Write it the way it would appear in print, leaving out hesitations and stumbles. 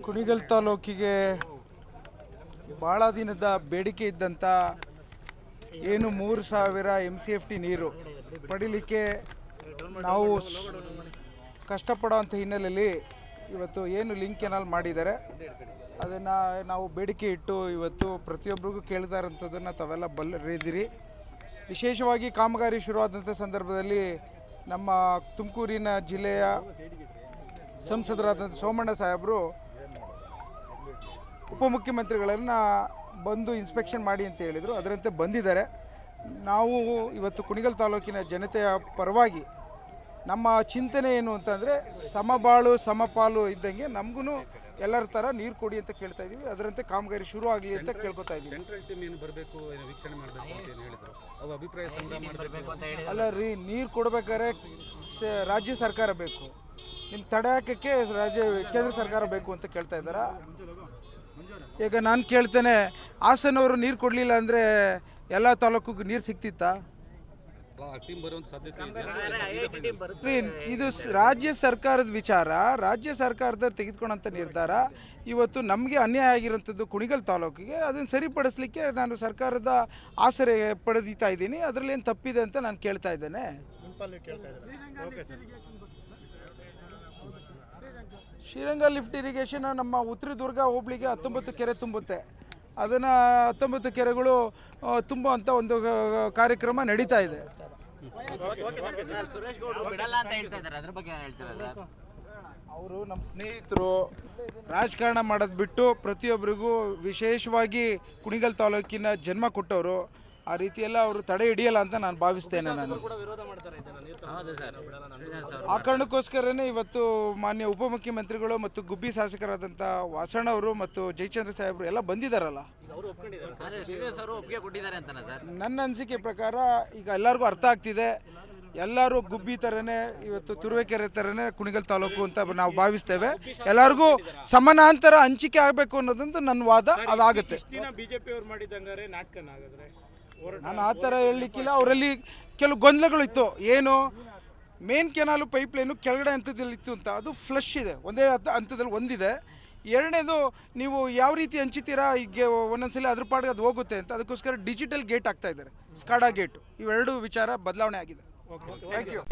ಕುಣಿಗಲ್ ತಾಲೂಕಿಗೆ ಭಾಳ ದಿನದ ಬೇಡಿಕೆ ಇದ್ದಂಥ ಏನು 3000 MCFT ನೀರು ಪಡೀಲಿಕ್ಕೆ ನಾವು ಕಷ್ಟಪಡೋವಂಥ ಹಿನ್ನೆಲೆಯಲ್ಲಿ ಇವತ್ತು ಏನು ಲಿಂಕ್ ಕೆನಾಲ್ ಮಾಡಿದ್ದಾರೆ ಅದನ್ನು ನಾವು ಬೇಡಿಕೆ ಇಟ್ಟು ಇವತ್ತು ಪ್ರತಿಯೊಬ್ಬರಿಗೂ ಕೇಳ್ತಾ ಇರೋಂಥದ್ದನ್ನು ತಾವೆಲ್ಲ ಬಲ್ಲರಿದ್ದೀರಿ. ವಿಶೇಷವಾಗಿ ಕಾಮಗಾರಿ ಶುರುವಾದಂಥ ಸಂದರ್ಭದಲ್ಲಿ ನಮ್ಮ ತುಮಕೂರಿನ ಜಿಲ್ಲೆಯ ಸಂಸದರಾದಂಥ ಸೋಮಣ್ಣ ಸಾಹೇಬರು ಉಪಮುಖ್ಯಮಂತ್ರಿಗಳನ್ನು ಬಂದು ಇನ್ಸ್ಪೆಕ್ಷನ್ ಮಾಡಿ ಅಂತ ಹೇಳಿದರು. ಅದರಂತೆ ಬಂದಿದ್ದಾರೆ. ನಾವು ಇವತ್ತು ಕುಣಿಗಲ್ ತಾಲೂಕಿನ ಜನತೆಯ ಪರವಾಗಿ ನಮ್ಮ ಚಿಂತನೆ ಏನು ಅಂತಂದರೆ ಸಮಬಾಳು ಸಮಪಾಲು ಇದ್ದಂಗೆ ನಮಗೂ ಎಲ್ಲರ ಥರ ನೀರು ಕೊಡಿ ಅಂತ ಕೇಳ್ತಾ ಇದ್ದೀವಿ. ಅದರಂತೆ ಕಾಮಗಾರಿ ಶುರು ಆಗಲಿ ಅಂತ ಕೇಳ್ಕೊತಾ ಇದ್ದೀವಿ. ಸೆಂಟ್ರಲ್ ಟೀಮ್ ಏನು ಬರಬೇಕು ವೀಕ್ಷಣೆ ಮಾಡಬೇಕು ಅಂತ ಏನು ಹೇಳಿದ್ರು, ಅವು ಅಭಿಪ್ರಾಯ ಸಂಗ್ರಹ ಮಾಡಬೇಕು ಅಂತ ಹೇಳಿ. ಅಲ್ಲ ರೀ, ನೀರು ಕೊಡಬೇಕಾದ್ರೆ ರಾಜ್ಯ ಸರ್ಕಾರ ಬೇಕು, ನಿಮ್ಮ ತಡೆ ಹಾಕೋಕ್ಕೆ ಕೇಂದ್ರ ಸರ್ಕಾರ ಬೇಕು ಅಂತ ಕೇಳ್ತಾ ಇದ್ದಾರಾ? ಈಗ ನಾನು ಕೇಳ್ತೇನೆ, ಹಾಸನವರು ನೀರು ಕೊಡಲಿಲ್ಲ ಅಂದರೆ ಎಲ್ಲ ತಾಲೂಕಿಗೂ ನೀರು ಸಿಗ್ತಿತ್ತಾ? ಟೀಮ್ ಬರುವಂಥ ಸಾಧ್ಯತೆ ಇದೆ. ಇದು ರಾಜ್ಯ ಸರ್ಕಾರದ ವಿಚಾರ. ರಾಜ್ಯ ಸರ್ಕಾರದ ತೆಗೆದುಕೊಂಡಂಥ ನಿರ್ಧಾರ ಇವತ್ತು ನಮಗೆ ಅನ್ಯಾಯ ಆಗಿರೋಂಥದ್ದು ಕುಣಿಗಲ್ ತಾಲೂಕಿಗೆ. ಅದನ್ನು ಸರಿಪಡಿಸಲಿಕ್ಕೆ ನಾನು ಸರ್ಕಾರದ ಆಸರೆ ಪಡೆದಿತಾ ಇದ್ದೀನಿ. ಅದರಲ್ಲಿ ಏನು ತಪ್ಪಿದೆ ಅಂತ ನಾನು ಕೇಳ್ತಾ ಇದ್ದೇನೆ. ಶ್ರೀರಂಗ ಲಿಫ್ಟ್ ಇರಿಗೇಷನ್ ನಮ್ಮ ಉತ್ತರದುರ್ಗ ಹೋಬಳಿಗೆ 19 ಕೆರೆ ತುಂಬುತ್ತೆ. ಅದನ್ನು 19 ಕೆರೆಗಳು ತುಂಬುವಂಥ ಒಂದು ಕಾರ್ಯಕ್ರಮ ನಡೀತಾ ಇದೆ. ಅವರು ನಮ್ಮ ಸ್ನೇಹಿತರು ರಾಜಕಾರಣ ಮಾಡೋದು ಬಿಟ್ಟು ಪ್ರತಿಯೊಬ್ಬರಿಗೂ ವಿಶೇಷವಾಗಿ ಕುಣಿಗಲ್ ತಾಲೂಕಿನ ಜನ್ಮ ಕೊಟ್ಟವರು. ಆ ರೀತಿಯೆಲ್ಲ ಅವರು ತಡೆ ಹಿಡಿಯಲ್ಲ ಅಂತ ನಾನು ಭಾವಿಸ್ತೇನೆ. ನಾನು ಆ ಕಾರಣಕ್ಕೋಸ್ಕರನೇ ಇವತ್ತು ಮಾನ್ಯ ಉಪಮುಖ್ಯಮಂತ್ರಿಗಳು ಮತ್ತು ಗುಬ್ಬಿ ಶಾಸಕರಾದಂಥ ವಾಸಣ್ಣವರು ಮತ್ತು ಜಯಚಂದ್ರ ಸಾಹೇಬರು ಎಲ್ಲ ಬಂದಿದ್ದಾರಲ್ಲ. ನನ್ನ ಅನಿಸಿಕೆ ಪ್ರಕಾರ ಈಗ ಎಲ್ಲರಿಗೂ ಅರ್ಥ ಆಗ್ತಿದೆ. ಎಲ್ಲರೂ ಗುಬ್ಬಿ ಥರನೇ ಇವತ್ತು ತುರುವೇಕೆರೆ ಥರನೇ ಕುಣಿಗಲ್ ತಾಲೂಕು ಅಂತ ನಾವು ಭಾವಿಸ್ತೇವೆ. ಎಲ್ಲರಿಗೂ ಸಮಾನಾಂತರ ಹಂಚಿಕೆ ಆಗಬೇಕು ಅನ್ನೋದಂತೂ ನನ್ನ ವಾದ. ಅದಾಗುತ್ತೆ. ನಾನು ಆ ಥರ ಹೇಳಲಿಕ್ಕಿಲ್ಲ. ಅವರಲ್ಲಿ ಕೆಲವು ಗೊಂದಲಗಳಿತ್ತು. ಏನು ಮೇನ್ ಕೆನಾಲು ಪೈಪ್ಲೈನು ಕೆಳಗಡೆ ಹಂತದಲ್ಲಿತ್ತು ಅಂತ, ಅದು ಫ್ಲಶ್ ಇದೆ, ಒಂದೇ ಹಂತದಲ್ಲಿ ಒಂದಿದೆ. ಎರಡನೇದು ನೀವು ಯಾವ ರೀತಿ ಹಂಚಿತೀರಾ, ಈಗ ಒಂದೊಂದ್ಸಲ ಅದ್ರ ಪಾಡಿಗೆ ಅದು ಹೋಗುತ್ತೆ ಅಂತ, ಅದಕ್ಕೋಸ್ಕರ ಡಿಜಿಟಲ್ ಗೇಟ್ ಆಗ್ತಾ ಇದ್ದಾರೆ, ಸ್ಕಾಡಾ ಗೇಟು. ಇವೆರಡು ವಿಚಾರ ಬದಲಾವಣೆ ಆಗಿದೆ. Thank you.